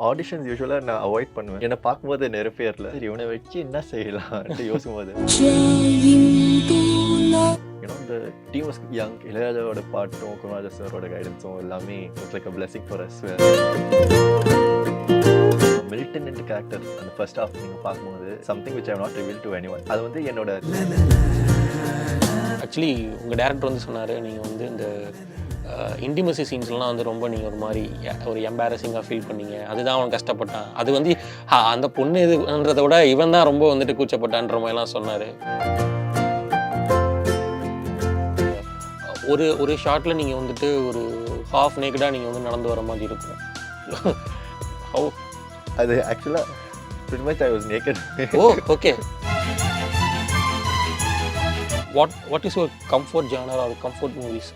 Auditions யூசுவலாக நான் avoid பண்ணுவேன். என்னை பார்க்கும்போது நிறைய பேரில் இவனை வச்சு என்ன செய்யலாம்ட்டு யோசிக்கும்போது இந்த டீம் வாஸ் யங். இளையராஜாவோட பாட்டும் குமராஜா சாரோட கைடன்ஸும் எல்லாமே it's like a blessing for us. Militant character அந்த ஃபர்ஸ்ட் ஹாஃப் நீங்கள் பார்க்கும்போது something which I not reveal to anyone. அது வந்து என்னோட ஆக்சுவலி உங்கள் டேரக்டர் வந்து சொன்னார், நீங்கள் வந்து இந்த இன்டிமசி சீன்ஸ்லாம் வந்து ரொம்ப நீங்கள் ஒரு மாதிரி ஒரு எம்பாரசிங்காக ஃபீல் பண்ணீங்க, அதுதான் அவன் கஷ்டப்பட்டான், அது வந்து அந்த பொண்ணு இதுன்றதை விட இவன் தான் ரொம்ப வந்துட்டு கூச்சப்பட்டான்ற மாதிரிலாம் சொன்னார். ஒரு ஷார்ட்டில் நீங்கள் வந்துட்டு ஒரு ஹாஃப் நேக்கடாக நீங்கள் வந்து நடந்து வர மாதிரி இருக்கும். ஹவு அது ஆக்சுவலாக pretty much I was naked. Oh, okay. What is your comfort genre or comfort movies?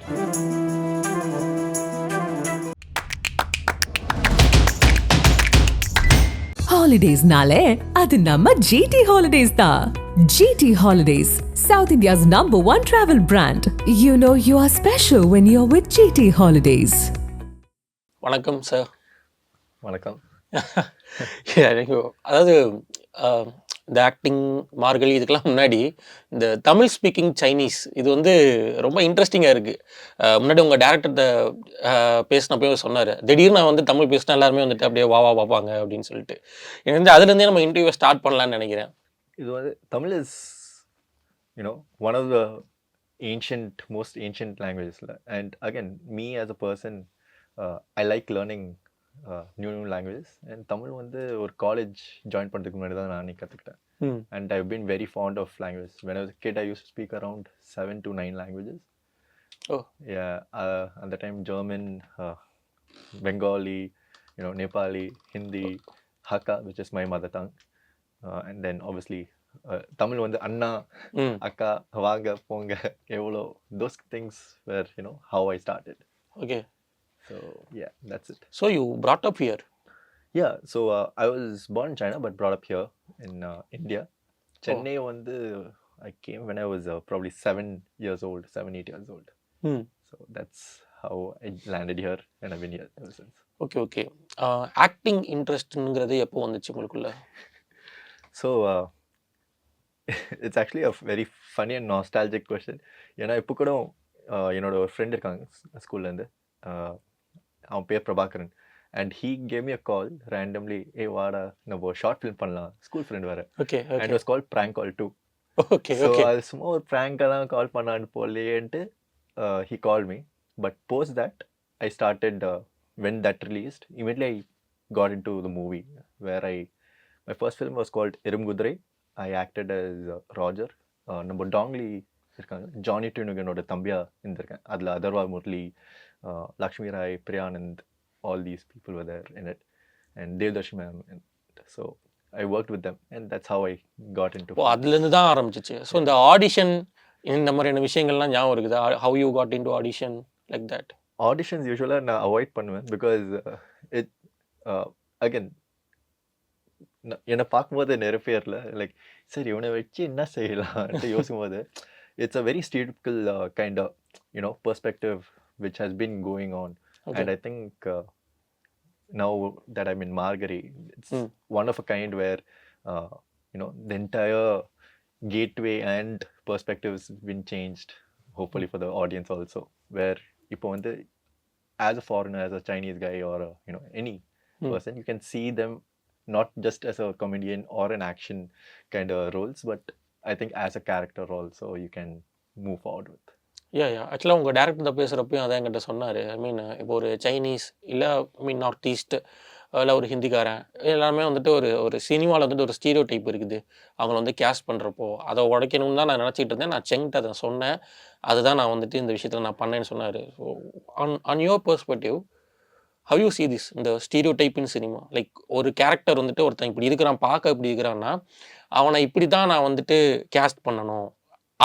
Holidays nale adu namma GT Holidays da. GT Holidays, South India's #1 travel brand. You know you are special when you're with GT Holidays. வணக்கம் sir. வணக்கம். அதாவது இந்த acting மார்கழி இதுக்கெல்லாம் முன்னாடி இந்த Tamil speaking Chinese இது வந்து ரொம்ப இன்ட்ரெஸ்டிங்காக இருக்குது. முன்னாடி உங்கள் டேரக்டர்கிட்ட பேசினப்போ சொன்னார், திடீர்னு நான் வந்து தமிழ் பேசினா எல்லாருமே வந்துட்டு அப்படியே வா பார்ப்பாங்க அப்படின்னு சொல்லிட்டு. எனக்கு வந்து அதுலேருந்தே நம்ம இன்டர்வியூ ஸ்டார்ட் பண்ணலான்னு நினைக்கிறேன். இது வந்து Tamil is one of the most ancient languages. And again, me as a person, I like learning new languages. And Tamil வந்து ஒரு காலேஜ் ஜாயின் பண்ணுறதுக்கு முன்னாடி தான் நான் கற்றுக்கிட்டேன். And I've been very fond of language. When I was a kid, I used to speak around 7 to 9 languages. Oh. Yeah. At the time, German, Bengali, Nepali, Hindi, Hakka, which is my mother tongue. And then obviously, Tamil வந்து அண்ணா, அக்கா, வாங்க, போங்க, எவ்வளோ, those things were, how I started. Okay. So yeah, that's it. So you brought up here? Yeah, so I was born in China but brought up here in India. Chennai வந்து I came when I was probably 7 years old, 8 years old. So that's how I landed here and I've been here ever since. Okay. Acting interestங்கிறது எப்போ வந்துச்சு உங்களுக்குள்ள? So it's actually a very funny and nostalgic question. ஏன்னா இப்போ கூட என்னோட ஒரு friend இருக்காங்க ஸ்கூல்லேருந்து, அவன் பேர் Prabhakaran. And he gave me a call randomly, hey வாடா நம்ம ஷார்ட் ஃபிலிம் பண்ணலாம், ஸ்கூல் ஃப்ரெண்ட் வேறு. Okay. And it was called Prank Call 2. Okay. So அது சும்மா ஒரு ப்ராங்காக தான் கால் பண்ணான்னு போலேன்ட்டு he called me. But post that I started, when that released, immediately I got into the movie where my first film was called Irumgudrai. I acted as Roger. நம்ம டாங்லி இருக்காங்க, Johnny டியூனுகனோட தம்பியா இருந்திருக்கேன் அதில். Atharva Murali, Lakshmi Rai, Priyanand, all these people were there in it, and Devdarshi ma'am. And so I worked with them, and that's how I got into it. அதுலேருந்து தான் ஆரம்பிச்சிச்சு. So இந்த audition இந்த மாதிரியான விஷயங்கள்லாம் ஞாபகம் இருக்குதா? How you got into audition like that? Auditions யூசுவலாக நான் அவாய்ட் பண்ணுவேன் பிகாஸ் again என்னை பார்க்கும்போது நிறைய பேரில் லைக் சரி இவனை வச்சு என்ன செய்யலாம்ட்டு யோசிக்கும்போது it's a very stereotypical kind of perspective which has been going on. Okay. And I think now that I'm in Margazhi, it's one of a kind where the entire gateway and perspectives been changed, hopefully for the audience also, where இப்போ வந்து as a foreigner, as a Chinese guy or any person, you can see them not just as a comedian or an action kind of roles, but I think as a character also you can move forward with. ஆக்சுவலாக உங்கள் director பேசுகிறப்பையும் அதான் என்கிட்ட சொன்னார். ஐ மீன் இப்போ ஒரு Chinese இல்லை north east இல்லை ஒரு ஹிந்திக்காரன் எல்லாருமே வந்துட்டு ஒரு சினிமாவில் வந்துட்டு ஒரு ஸ்டீரியோ டைப் இருக்குது. அவங்கள வந்து கேஸ்ட் பண்ணுறப்போ அதை உடைக்கணும்னு தான் நான் நினச்சிட்டு இருந்தேன். நான் செங்கிட்ட அதை சொன்னேன், அதுதான் நான் வந்துட்டு இந்த விஷயத்தில் நான் பண்ணேன்னு சொன்னார். So on your perspective, how you see this, இந்த stereotype in cinema? Like ஒரு கேரக்டர் வந்துட்டு ஒருத்தன் இப்படி இருக்கிறான், பார்க்க இப்படி இருக்கிறான்னா அவனை இப்படி தான் நான் வந்துட்டு கேஸ்ட் பண்ணணும்,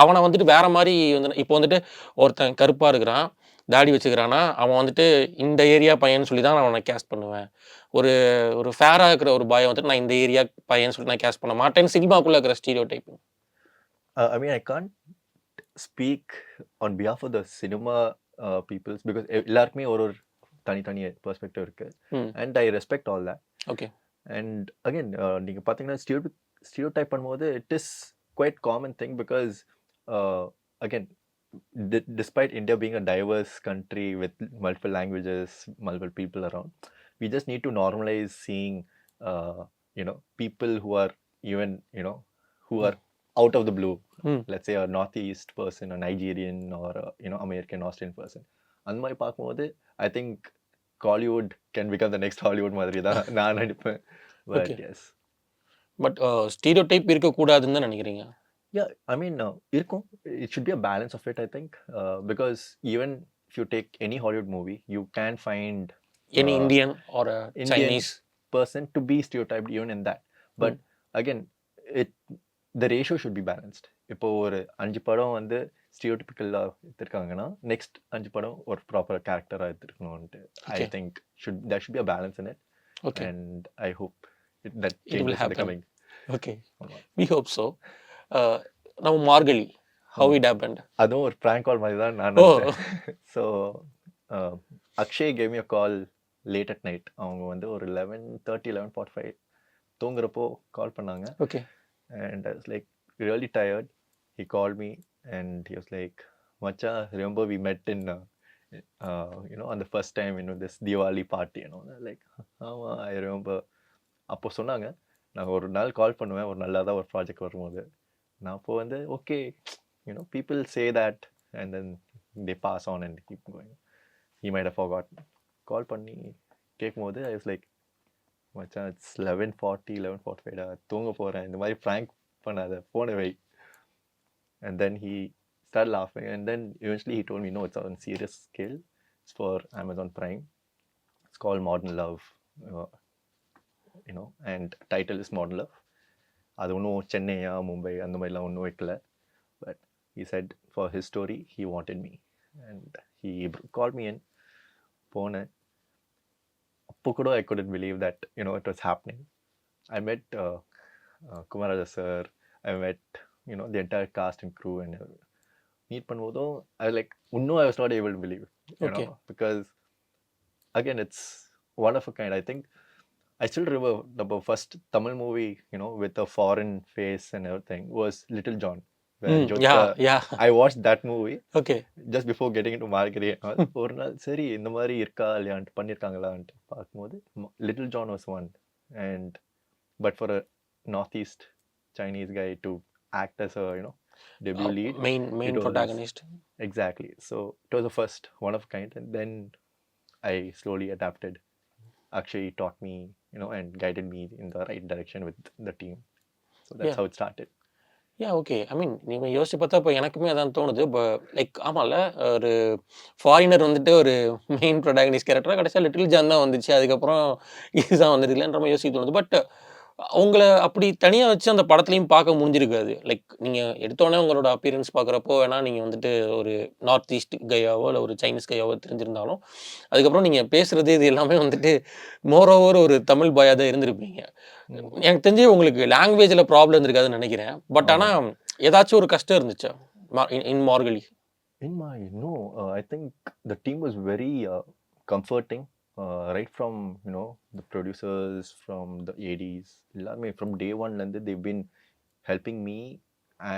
அவனை வந்துட்டு வேற மாதிரி வந்து இப்போ வந்துட்டு ஒருத்தன் கருப்பாக இருக்கிறான், தாடி வச்சுக்கிறான்னா அவன் வந்துட்டு இந்த ஏரியா பையன்னு சொல்லி தான் நான் அவனை கேஸ்ட் பண்ணுவேன். ஒரு ஃபேராக இருக்கிற ஒரு பாயை வந்துட்டு நான் இந்த ஏரியா பையன்னு சொல்லி நான் கேஸ்ட் பண்ண மாட்டேன்னு சினிமாக்குள்ளே இருக்கிற stereo type. I mean, I can't speak on behalf of the cinema peoples because எல்லாருக்குமே ஒரு தனித்தனி பெர்ஸ்பெக்டிவ் இருக்கு. And I respect all that. Okay. And again, நீங்க பார்த்தீங்கன்னா stereotype பண்ணும்போது it is quite common thing because uh, again, despite India being a diverse country with multiple languages, multiple people around, we just need to normalize seeing uh, people who are even who are out of the blue. Let's say a northeast person, a Nigerian, or a, American, Australian person. அந்த மாதிரி பார்க்கும்போது I think Collywood can become the next Hollywood மாதிரி தான் நான் நினைப்பேன். But Okay. yes. But stereotype இருக்கக்கூடாதுன்னு தான் நினைக்கிறீங்க? Yeah, I mean, இருக்கும். It should be a balance of it, I think, because even if you take any Hollywood movie, you can find any Indian R Indian Chinese person to be stereotyped even in that. But again, the ratio should be balanced. இப்போ ஒரு 5 படம் வந்து ஸ்டிரியோடிபிக்கலாக எடுத்திருக்காங்கன்னா next 5 படம் ஒரு proper கேரக்டராக எடுத்துருக்கணும்ட்டு I think there should be a balance in it. Okay. And I hope that It will changes in the happen. coming. Okay, we hope so. நம்ம Margazhi, how it happened? அதுவும் ஒரு prank call மாதிரி தான் நான் oh, so Akshay gave me a call late at night. அவங்க வந்து ஒரு 11:30 11:45 தூங்குறப்போ கால் பண்ணாங்க. Okay. And I was like really tired. He called me and he was like, Macha, remember we met in on the first time, this Diwali party, like, I remember. அப்போ சொன்னாங்க, நான் ஒரு நாள் கால் பண்ணுவேன் ஒரு நல்லா தான் ஒரு ப்ராஜெக்ட் வரும்போது. நான் அப்போ வந்து okay, people say that and then they pass on and keep going. He might have forgotten. கால் பண்ணி கேட்கும்போது I was like, மச்சான் இட்ஸ் 11:40 11:45 தூங்க போகிறேன், இந்த மாதிரி ப்ராங்க் பண்ணாத, போன வை. And then he started laughing and then eventually he told me, no, it's on serious scale. It's for Amazon Prime. It's called Modern Love, and title is Modern Love. அது ஒன்றும் சென்னையா மும்பை அந்த மாதிரிலாம் ஒன்றும் வைக்கல. But he said for his story he wanted me and he called me in. போனேன். அப்போ கூட I couldn't believe that it was happening. I met Kumararaja sir. I met the entire cast and crew and meet பண்ணும்போதும் I was like, I was not able to believe, Okay. because again it's one of a kind. I think I still remember the first Tamil movie with a foreign face and everything was Little John, where yeah. I watched that movie okay. just before getting into Margazhi. ஒரு நாள் சரி இந்த மாதிரி இருக்கா இல்லையான்ட்டு பண்ணியிருக்காங்களான்ட்டு பார்க்கும்போது Little John was one. And but for a northeast Chinese guy to act as a debut lead, main it was- protagonist. exactly, so it was the first one of a kind. And then I slowly adapted. Akshay taught me and guided me in the right direction with the team. So that's Yeah. how it started. Yeah, okay. I mean நீங்கள் யோசிச்சு பார்த்தா இப்போ எனக்குமே அதான் தோணுது. இப்போ like ஆமாம்ல, ஒரு ஃபாரினர் வந்துட்டு ஒரு மெயின் ப்ரொட்டாகனிஸ்ட் கேரக்டராக கடைசியாக லிட்டில் ஜான் தான் வந்துச்சு. அதுக்கப்புறம் இதுதான் வந்துருக்கலன்ற மாதிரி யோசிக்க தோணுது. பட் உங்களை அப்படி தனியாக வச்சு அந்த படத்துலையும் பார்க்க முடிஞ்சிருக்காது. லைக் நீங்கள் எடுத்தோடனே உங்களோட அப்பியரன்ஸ் பார்க்குறப்போ வேணால் நீங்கள் வந்துட்டு ஒரு நார்த் ஈஸ்ட் கையாவோ இல்லை ஒரு சைனீஸ் கையாவோ தெரிஞ்சிருந்தாலும், அதுக்கப்புறம் நீங்கள் பேசுகிறது இது எல்லாமே வந்துட்டு மோரோவர் ஒரு தமிழ் பாயாக தான் இருந்திருப்பீங்க. எனக்கு தெரிஞ்சு உங்களுக்கு லாங்குவேஜில் ப்ராப்ளம் இருந்திருக்காதுன்னு நினைக்கிறேன். பட் ஆனால் ஏதாச்சும் ஒரு கஷ்டம் இருந்துச்சா இன் மார்கழி? No, I think the team was very comforting, right from the producers, from the ADs. From day one, they've been helping me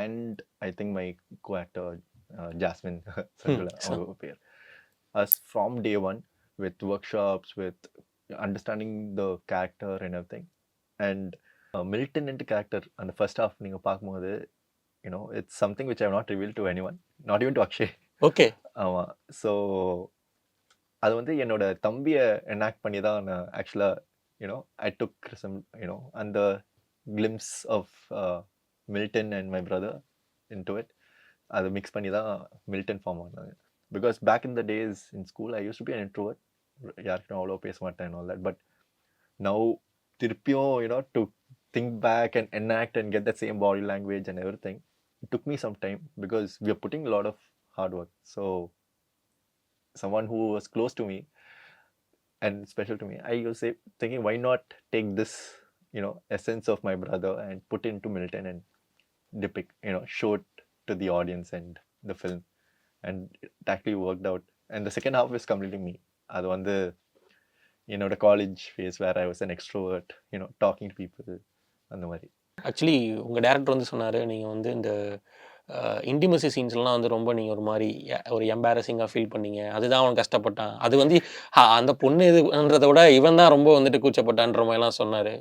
and I think my co-actor Jasmine us from day one with workshops, with understanding the character and everything. And Milton into character and the first half நீங்க பார்க்கும்போது it's something which I have not revealed to anyone, not even to Akshay. Okay. ஆமாம். So அது வந்து என்னோட தம்பியை enact பண்ணி தான் நான் ஆக்சுவலாக ஐ டுக் சம் அந்த glimpse of Milton and my brother into it. அதை மிக்ஸ் பண்ணி தான் மில்டன் ஃபார்ம் ஆனாங்க. Because back in the days in school I use to be an introvert, யாருக்கும் அவ்வளோ பேச மாட்டேன் ஆல் தட். பட் நவ் திருப்பியும் to think back and enact and get that same body language and everything, it took me some time because we are putting a lot of hard work. So someone who was close to me and special to me, I was thinking, why not take this essence of my brother and put into Milton and depict, show it to the audience and the film. And it actually worked out. And the second half is completely me. அது வந்து என்னோட college phase where I was an extrovert talking to people அந்த மாதிரி. Actually உங்கள் director வந்து சொன்னார், நீங்கள் வந்து இந்த இன்டிமசி சீன்ஸ்லாம் வந்து ரொம்ப நீங்கள் ஒரு மாதிரி ஒரு எம்பாரசிங்காக ஃபீல் பண்ணீங்க, அதுதான் அவன் கஷ்டப்பட்டான், அது வந்து அந்த பொண்ணு இதுன்றதை விட இவன் தான் ரொம்ப வந்துட்டு கூச்சப்பட்டான்ற மாதிரிலாம் சொன்னார்.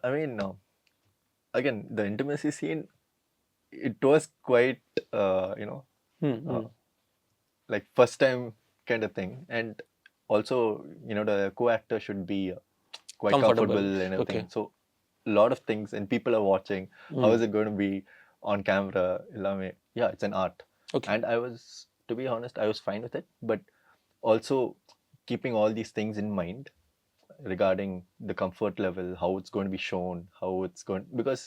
I mean, again, the intimacy scene, it was quite, like first time kind of thing. And also, the co-actor should be quite comfortable and everything. Okay. So, a lot of things, and people are watching. How is it going to be on camera? Illame. Yeah, it's an art. Okay. And to be honest, I was fine with it. But also, keeping all these things in mind regarding the comfort level, how it's going to be shown, how it's going, because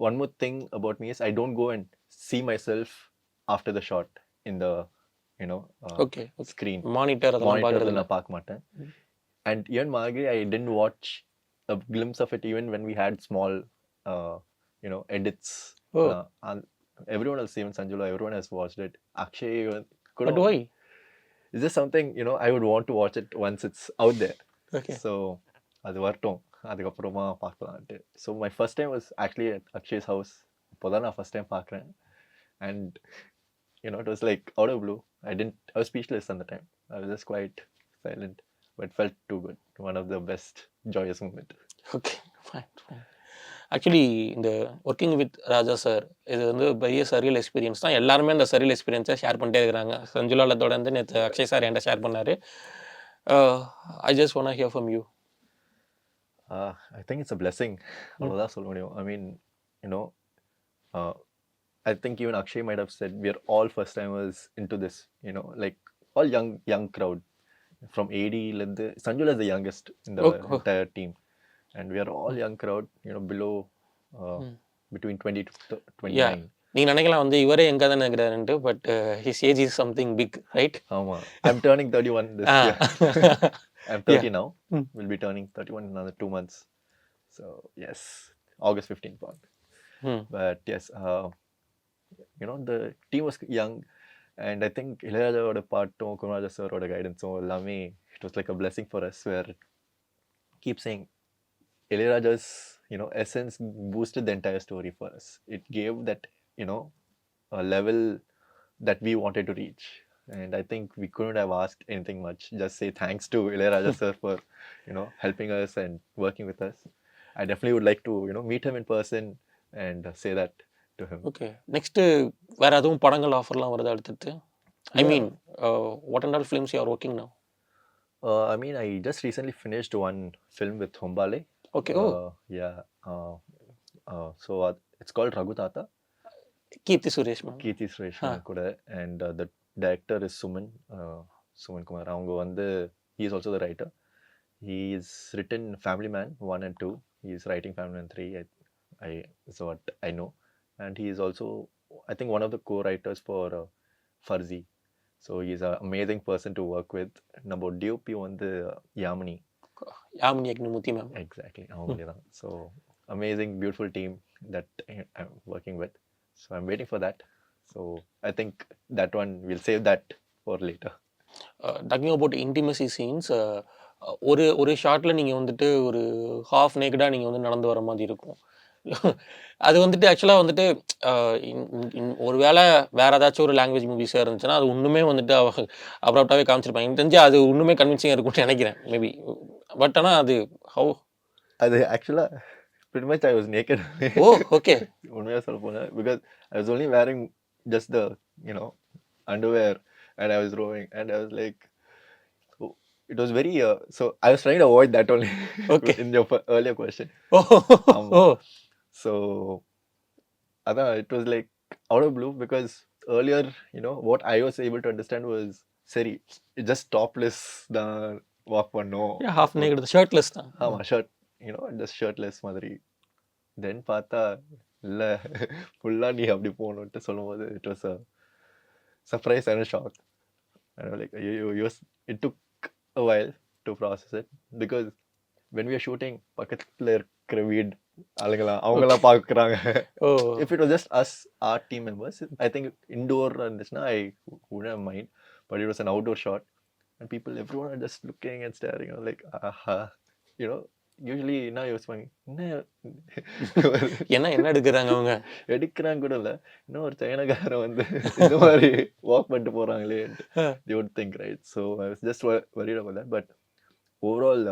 one more thing about me is I don't go and see myself after the shot in the Okay. screen Monitor நான் பார்க்க மாட்டேன். And even Margazhi, I didn't watch a glimpse of it even when we had small edits. And everyone else, even Sanjula, everyone has watched it. Akshay But why? Is this something I would want to watch it once it's out there? Okay. So அது வரட்டும், அதுக்கப்புறமா பார்க்கலான்ட்டு. So my first time was actually at Akshay's house. இப்போதான் நான் first time பார்க்குறேன். And it was like out of blue. I was speechless at the time. I was just quite silent, but felt too good. One of the best joyous moment. Okay, fine. Actually இந்த working with Raja sir இது வந்து பெரிய surreal experience தான். எல்லாருமே அந்த surreal எக்ஸ்பீரியன்ஸை share பண்ணிட்டே இருக்கிறாங்க. சஞ்சுலால தொடர்ந்து நேற்று அக்ஷய் சார் என்கிட்ட ஷேர் பண்ணார். I just want to hear from you. I think it's a blessing. அவ்வளோதான் சொல்ல முடியும். I mean, I think even Akshay might have said we are all first timers into this, like all young crowd. From AD, Sanjula is the youngest in the entire team. And we are all young crowd, below between 20 to 29. Yeah. நீங்கள் நினைக்கலாம் வந்து இவரே எங்கே தானே இருக்கிறாருன்ட்டு, but his age is something big, right? ஆமாம். I'm turning 31 this year. I'm 30 now. Will be turning 31 in another 2 months. So, yes, August 15th born. But yes, the team was young. And I think Ilayarajaவோட பாட்டும் குமராஜா சாரோட கைடன்ஸும் எல்லாமே it was like a blessing for us, where keep saying Ilayaraja's essence boosted the entire story for us. It gave that a level that we wanted to reach, and I think we couldn't have asked anything much. Just say thanks to Ilayaraja sir for helping us and working with us. I definitely would like to meet him in person and say that to him. Okay, next வேற எதுவும் படங்கள் ஆஃபர்லாம் வருது அடுத்து? I mean, what and all films you are working now? I mean, I just recently finished one film with Hombale. Okay. Yeah. So it's called Raghu Tata. Keerthi Suresh கூட. And the director is Suman Kumar. அவங்க வந்து he is also the writer. He is written Family Man 1 and 2. He is writing Family Man 3. I is what I know. And he is also, I think, one of the co-writers for Farzi. So he is an amazing person to work with. நம்ம DOP வந்து Yamini Agnimurthy ma'am. Exactly. So amazing, beautiful team that I'm working with. So I'm waiting for that. So I think that one, we'll save that for later. Talking about intimacy scenes, ஒரு ஷார்ட்டில் நீங்கள் வந்துட்டு ஒரு half நேக்கடாக நீங்கள் வந்து நடந்து வர மாதிரி இருக்கும். அது வந்துட்டு ஆக்சுவலாக வந்துட்டு ஒரு வேளை வேறு ஏதாச்சும் ஒரு லாங்குவேஜ் மூவிஸாக இருந்துச்சுன்னா அது ஒன்றுமே வந்துட்டு அப்ராப்டாகவே காமிச்சிருப்பாங்க. எனக்கு தெரிஞ்சு அது ஒன்றுமே கன்வின்சிங்காக இருக்கும்னு நினைக்கிறேன் மேபி. பட் ஆனால் அது அது ஆக்சுவலாக pretty much I was naked. Oh, okay. உண்மையாக சொல்ல போனேன், because I was only wearing just the underwear and I was rowing and I was like, it was very so I was trying to avoid that only. Okay. In your earlier question. So it was like out of blue, because earlier what I was able to understand was seri just topless the walk பண்ணோம். Yeah, half naked, shirtless தான். ஆமா, shirt just shirtless மாதிரி. Then பார்த்தா இல்ல ஃபுல்லா நீ அப்படி போகணும்ட்டு சொல்லும்போது it was a surprise and a shock. And I was like, it took a while to process it, because when we are shooting பக்கத்துல இருக்கிற வீடு ஆளுங்களாம் அவங்களாம் பார்க்குறாங்க. If it was just us, our team members, I think indoor இருந்துச்சுன்னா I wouldn't mind, but it was an outdoor shot. and people, everyone are just looking and staring. I'm like, aha, you know. Usually என்ன யோசிப்பாங்க, என்ன என்ன எடுக்கிறாங்க அவங்க எடுக்கிறாங்க கூட இல்லை, இன்னும் ஒரு சைனாக்காரன் வந்து இந்த மாதிரி வாக் பண்ணிட்டு போகிறாங்களே, they would think, right? So I was just worried about that. But overall,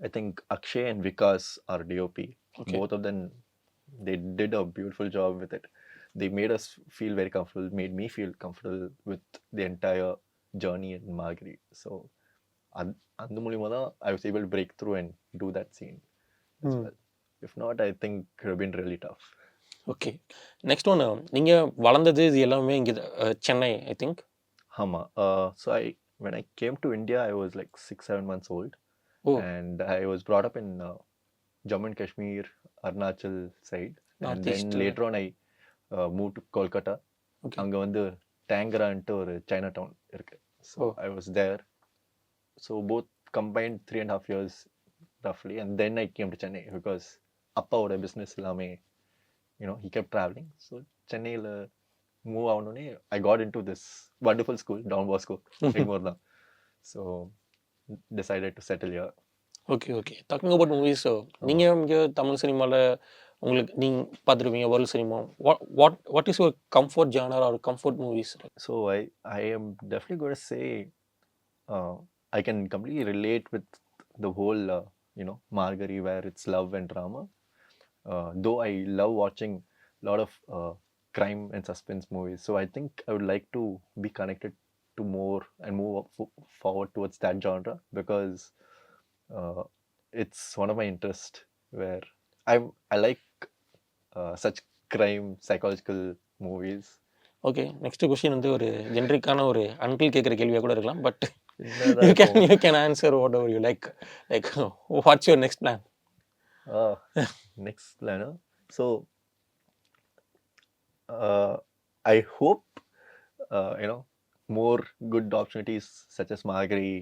I think Akshay and Vikas are DOP. Okay. Both of them, they did a beautiful job with it. They made us feel very comfortable, made me feel comfortable with the entire journey in Margazhi. So அந்த மூலியமா தான் I was able to break through and do that scene as well. If not, I think it would have been really tough. Okay, next ஒன்று, நீங்கள் வளர்ந்தது இது எல்லாமே இங்கே Chennai, I think. ஆமாம். So when I came to India, I was like 6-7 months old. Oh. And I was brought up in Jammu and Kashmir, Arunachal side. And then later on I moved to Kolkata. Okay. அங்கே வந்து டேங்கரான்ட்டு ஒரு Chinatown இருக்கு. So I was there. So both combined 3.5 years roughly. And then I came to Chennai because அப்பாவோட business எல்லாமே, you know, he kept traveling. So சென்னையில் move ஆகணுன்னே I got into this wonderful school, Don Bosco, எங்கூர் தான். So decided to settle here. Okay okay, talking about movies, நீங்கள் இங்கே தமிழ் சினிமாவில் உங்களுக்கு நீங்கள் பார்த்துருப்பீங்க world cinema. What is your comfort genre or comfort movies? So I am definitely going to say I can completely relate with the whole you know, Margazhi, where it's love and drama. Though I love watching a lot of crime and suspense movies, so I think I would like to be connected to more and move forward towards that genre, because it's one of my interests where I like such crime psychological movies. Okay, next question வந்து ஒரு ஜென்ரிக்கான ஒரு uncle கேட்குற கேள்வியாக கூட இருக்கலாம், but you can answer whatever you like what's your next plan? Next plan, so I hope you know, more good opportunities such as Margazhi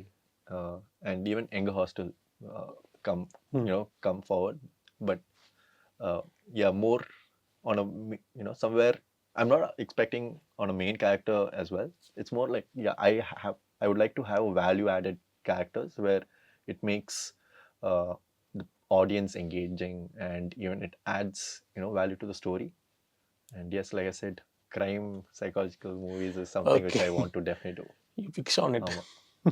and even Younger Hostel come you know, come forward. But yeah, more on a, you know, somewhere I'm not expecting on a main character as well. It's more like, yeah, I would like to have value added characters where it makes the audience engaging, and even it adds, you know, value to the story. And yes, like I said, crime psychological movies is something which I want to definitely do. You fix on it.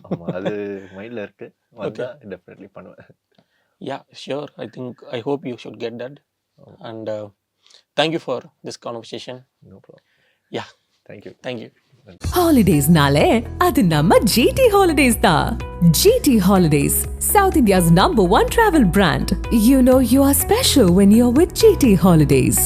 ஆமா, அது மைண்ட்ல இருக்கு, வந்தா definitely பண்ணுவேன். Yeah, sure. I hope you should get that. And thank you for this conversation. No problem. Yeah, Thank you. Holidays holidaysnale adu namma GT Holidays da. GT Holidays, South India's #1 travel brand. You know you are special when you're with GT Holidays.